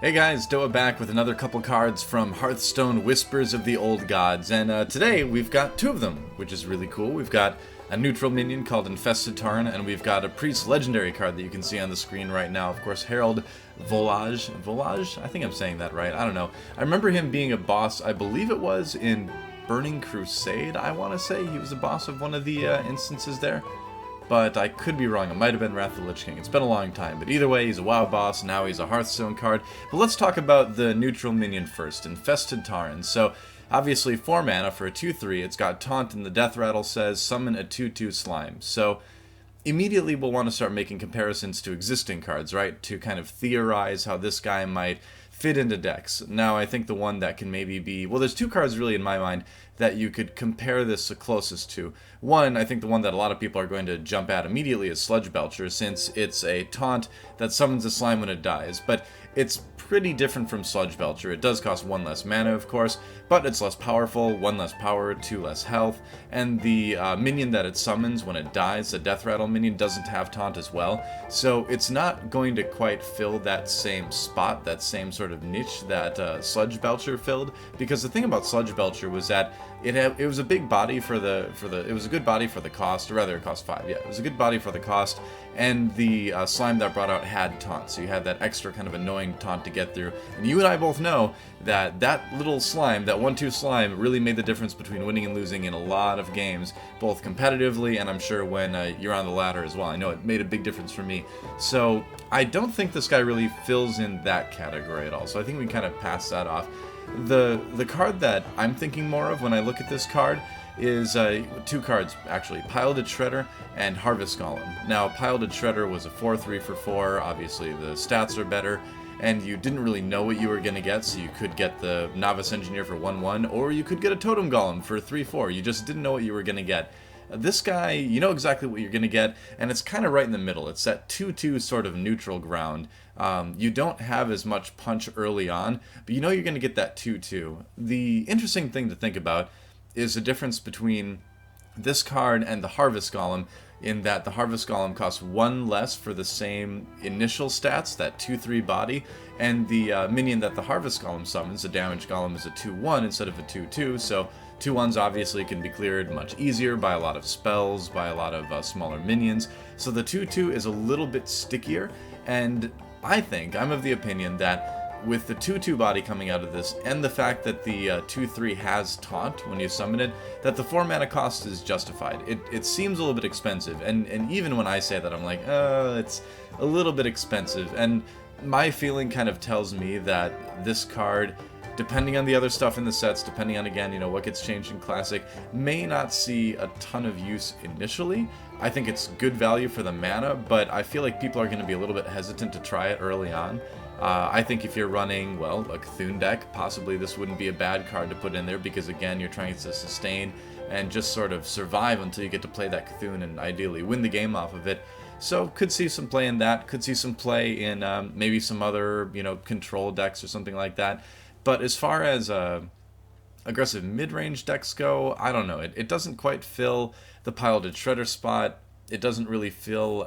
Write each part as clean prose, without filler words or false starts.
Hey guys, ggDoA back with another couple cards from Hearthstone Whispers of the Old Gods, and today we've got two of them, which is really cool. We've got a neutral minion called Infested Tauren, and we've got a Priest Legendary card that you can see on the screen right now. Of course, Herald Volazj? I think I'm saying that right, I don't know. I remember him being a boss, I believe it was in Burning Crusade, I want to say. He was a boss of one of the instances there. But I could be wrong, it might have been Wrath of the Lich King. It's been a long time, but either way, he's a WoW boss, now he's a Hearthstone card. But let's talk about the neutral minion first, Infested Tauren. So, obviously 4 mana for a 2/3, it's got Taunt, and the Death Rattle says, summon a 2/2 slime. So, immediately we'll want to start making comparisons to existing cards, right? To kind of theorize how this guy might fit into decks. Now, I think the one that can maybe be... Well, there's two cards really in my mind that you could compare this the closest to. One, I think the one that a lot of people are going to jump at immediately is Sludge Belcher, since it's a taunt that summons a slime when it dies. But it's pretty different from Sludge Belcher. It does cost 1 less mana, of course, but it's less powerful, 1 less power, 2 less health, and the minion that it summons when it dies, the Death Rattle minion, doesn't have taunt as well. So it's not going to quite fill that same spot, that same sort of niche that Sludge Belcher filled, because the thing about Sludge Belcher was that it was a big body for the it was a good body for the cost, or rather it cost 5, yeah, it was a good body for the cost, and the slime that brought out had taunt, so you had that extra kind of annoying taunt to get through, and you and I both know that that little slime, that 1/2 slime, really made the difference between winning and losing in a lot of games, both competitively and I'm sure when you're on the ladder as well. I know it made a big difference for me, so I don't think this guy really fills in that category at all, so I think we kind of pass that off. The card that I'm thinking more of when I look at this card is 2 cards, actually, Piloted Shredder and Harvest Golem. Now, Piloted Shredder was a 4/3 for 4, obviously the stats are better, and you didn't really know what you were going to get, so you could get the Novice Engineer for 1/1, or you could get a Totem Golem for 3/4, you just didn't know what you were going to get. This guy, you know exactly what you're going to get, and it's kind of right in the middle. It's that 2/2 sort of neutral ground. You don't have as much punch early on, but you know you're going to get that 2/2. The interesting thing to think about is the difference between this card and the Harvest Golem, in that the Harvest Golem costs 1 less for the same initial stats, that 2/3 body, and the minion that the Harvest Golem summons, the Damage Golem, is a 2/1 instead of a 2/2, so 2/1s obviously can be cleared much easier by a lot of spells, by a lot of smaller minions, so the 2/2 is a little bit stickier, and I'm of the opinion that with the 2/2 body coming out of this, and the fact that the 2/3 has taunt when you summon it, that the 4 mana cost is justified. It seems a little bit expensive, and even when I say that, I'm like, it's a little bit expensive, and my feeling kind of tells me that this card, depending on the other stuff in the sets, depending on, again, you know, what gets changed in Classic, may not see a ton of use initially. I think it's good value for the mana, but I feel like people are going to be a little bit hesitant to try it early on. I think if you're running, well, a Cthulhu deck, possibly this wouldn't be a bad card to put in there, because again, you're trying to sustain and just sort of survive until you get to play that Cthulhu and ideally win the game off of it. So could see some play in that, could see some play in maybe some other, you know, control decks or something like that. But as far as aggressive mid-range decks go, I don't know. It doesn't quite fill the Piloted Shredder spot. It doesn't really fill,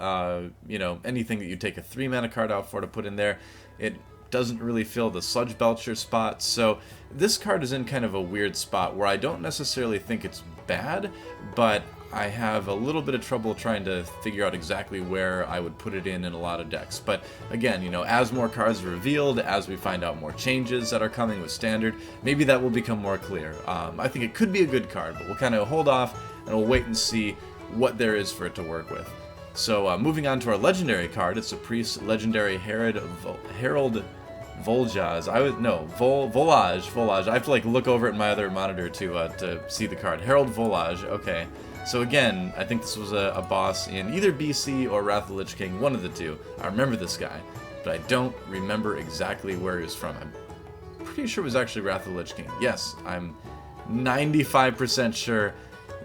you know, anything that you take a 3 mana card out for to put in there. It doesn't really fill the Sludge Belcher spot. So this card is in kind of a weird spot where I don't necessarily think it's bad, but I have a little bit of trouble trying to figure out exactly where I would put it in a lot of decks. But again, you know, as more cards are revealed, as we find out more changes that are coming with Standard, maybe that will become more clear. I think it could be a good card, but we'll kind of hold off and we'll wait and see what there is for it to work with. So moving on to our legendary card, it's a Priest Legendary Herald Volazj. Volazj. I have to like look over at my other monitor to see the card. Herald Volazj. Okay. So again, I think this was a boss in either BC or Wrath of the Lich King, one of the two. I remember this guy, but I don't remember exactly where he was from. I'm pretty sure it was actually Wrath of the Lich King. Yes, I'm 95% sure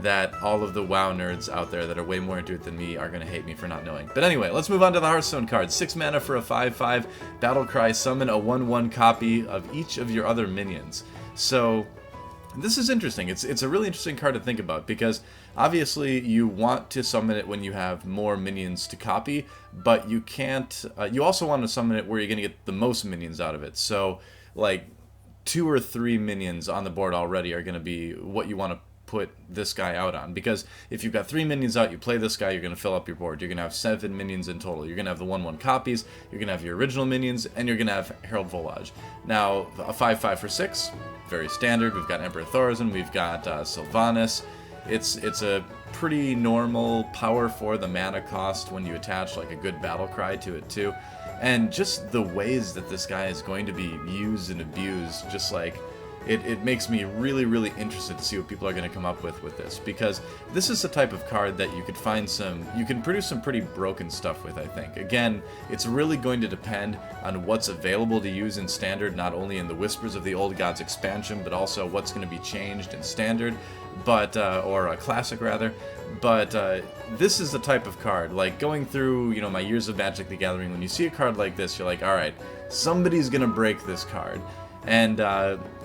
that all of the WoW nerds out there that are way more into it than me are going to hate me for not knowing. But anyway, let's move on to the Hearthstone cards. 6 mana for a 5/5 Battlecry. Summon a 1/1 copy of each of your other minions. So This is interesting. It's a really interesting card to think about, because obviously you want to summon it when you have more minions to copy, but you can't. You also want to summon it where you're going to get the most minions out of it. So, like, 2 or 3 minions on the board already are going to be what you want to put this guy out on, because if you've got 3 minions out, you play this guy, you're going to fill up your board. You're going to have 7 minions in total. You're going to have the 1/1 copies, you're going to have your original minions, and you're going to have Herald Volazj. Now, a 5/5 for 6, very standard. We've got Emperor Thauren, we've got Sylvanas. It's a pretty normal power for the mana cost when you attach like a good battle cry to it too. And just the ways that this guy is going to be used and abused, just like, it makes me really, really interested to see what people are going to come up with this, because this is the type of card that you could find you can produce some pretty broken stuff with, I think. Again, it's really going to depend on what's available to use in Standard, not only in the Whispers of the Old Gods expansion, but also what's going to be changed in Standard, but, or a Classic rather. But this is the type of card, like, going through, you know, my years of Magic the Gathering, when you see a card like this, you're like, alright, somebody's going to break this card. And,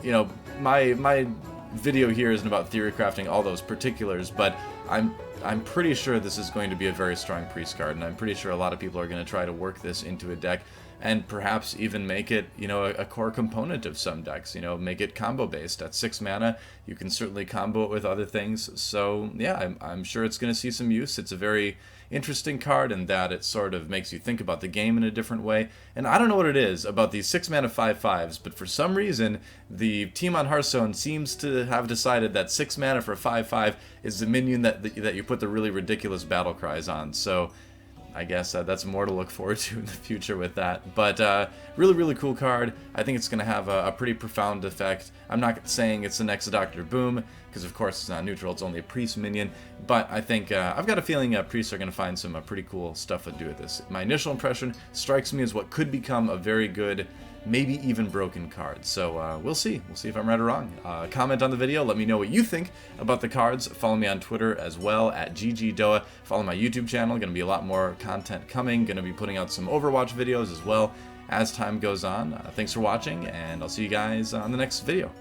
you know, my video here isn't about theory crafting all those particulars, but I'm pretty sure this is going to be a very strong priest card, and I'm pretty sure a lot of people are going to try to work this into a deck, and perhaps even make it, you know, a core component of some decks, you know, make it combo based. At 6 mana, you can certainly combo it with other things, so yeah, I'm sure it's going to see some use. It's a very interesting card in that it sort of makes you think about the game in a different way. And I don't know what it is about these 6 mana 5/5s, but for some reason the team on Hearthstone seems to have decided that 6 mana for 5/5 is the minion that you put the really ridiculous battle cries on. So I guess that's more to look forward to in the future with that. But really, really cool card. I think it's going to have a pretty profound effect. I'm not saying it's the next Dr. Boom, because of course it's not neutral, it's only a priest minion. But I think, I've got a feeling priests are going to find some pretty cool stuff to do with this. My initial impression strikes me as what could become a very good, maybe even broken card. So we'll see. We'll see if I'm right or wrong. Comment on the video. Let me know what you think about the cards. Follow me on Twitter as well, at ggDoA. Follow my YouTube channel. Going to be a lot more content coming. Going to be putting out some Overwatch videos as well as time goes on. Thanks for watching, and I'll see you guys on the next video.